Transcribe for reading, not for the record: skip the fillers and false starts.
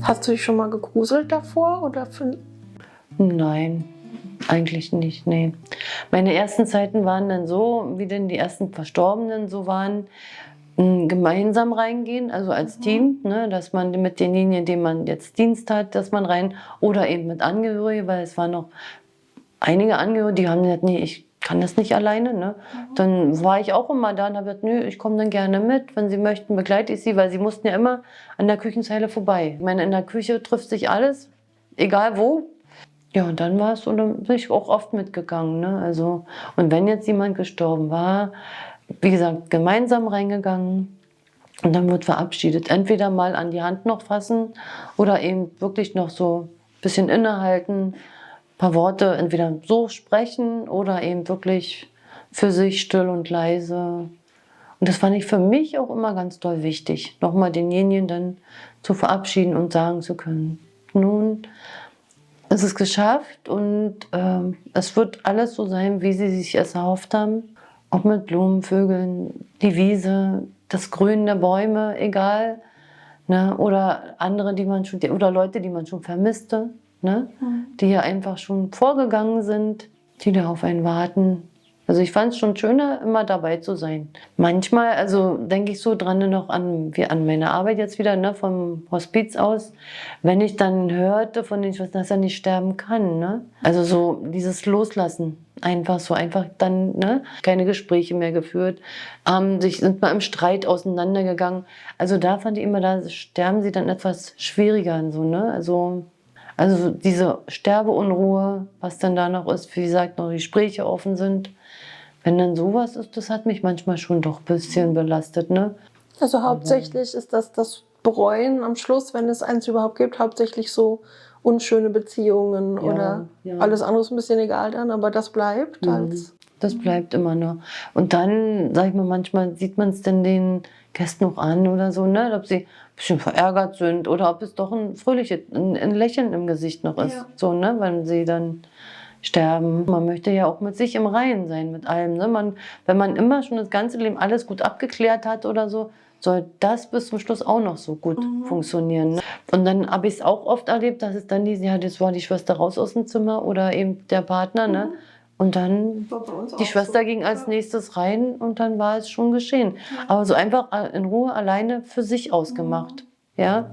Hast du dich schon mal gegruselt davor? Nein, eigentlich nicht, nee. Meine ersten Zeiten waren dann so, wie denn die ersten Verstorbenen so waren, gemeinsam reingehen, also als Team, ne, dass man mit denjenigen, denen man jetzt Dienst hat, dass man rein, oder eben mit Angehörigen, weil es waren noch einige Angehörige, die haben gesagt, nee, ich kann das nicht alleine. Ne? Dann war ich auch immer da und habe gesagt, nö, ich komme dann gerne mit. Wenn Sie möchten, begleite ich Sie, weil Sie mussten ja immer an der Küchenzeile vorbei. Ich meine, in der Küche trifft sich alles, egal wo. Ja, und dann war es so, dann bin ich auch oft mitgegangen. Ne? Also, und wenn jetzt jemand gestorben war, wie gesagt, gemeinsam reingegangen und dann wird verabschiedet. Entweder mal an die Hand noch fassen oder eben wirklich noch so ein bisschen innehalten, ein paar Worte entweder so sprechen oder eben wirklich für sich still und leise. Und das fand ich für mich auch immer ganz doll wichtig, nochmal denjenigen dann zu verabschieden und sagen zu können, nun, es ist geschafft und es wird alles so sein, wie Sie sich es erhofft haben. Auch mit Blumen, Vögeln, die Wiese, das Grün der Bäume, egal. Ne? Oder andere, die man schon, oder Leute, die man schon vermisste, ne? Die ja einfach schon vorgegangen sind, die da auf einen warten. Also ich fand es schon schöner, immer dabei zu sein. Manchmal, also denke ich so dran noch an meine Arbeit jetzt wieder, ne, vom Hospiz aus, wenn ich dann hörte von den Schwestern, dass er nicht sterben kann. Ne? Also so dieses Loslassen, einfach so, einfach dann, ne, keine Gespräche mehr geführt, sind mal im Streit auseinandergegangen. Also da fand ich immer, da sterben sie dann etwas schwieriger. So, ne? Also diese Sterbeunruhe, was dann da noch ist, wie gesagt, noch Gespräche offen sind. Wenn dann sowas ist, das hat mich manchmal schon doch ein bisschen belastet. Ne? Also hauptsächlich ist das Bereuen am Schluss, wenn es eins überhaupt gibt, hauptsächlich so unschöne Beziehungen oder alles andere ist ein bisschen egal dann, aber das bleibt als... Das bleibt immer noch. Und dann, sag ich mal, manchmal sieht man es denn den Gästen noch an oder so, ne? Ob sie ein bisschen verärgert sind oder ob es doch ein fröhliches, ein Lächeln im Gesicht noch ist. Ja. So, ne? Wenn sie dann sterben. Man möchte ja auch mit sich im Reinen sein, mit allem. Ne? Wenn man immer schon das ganze Leben alles gut abgeklärt hat oder so, soll das bis zum Schluss auch noch so gut funktionieren. Ne? Und dann habe ich es auch oft erlebt, dass es dann das war die Schwester raus aus dem Zimmer oder eben der Partner, ne? Und dann die Schwester ging als nächstes rein und dann war es schon geschehen. Aber so einfach in Ruhe alleine für sich ausgemacht. Ja?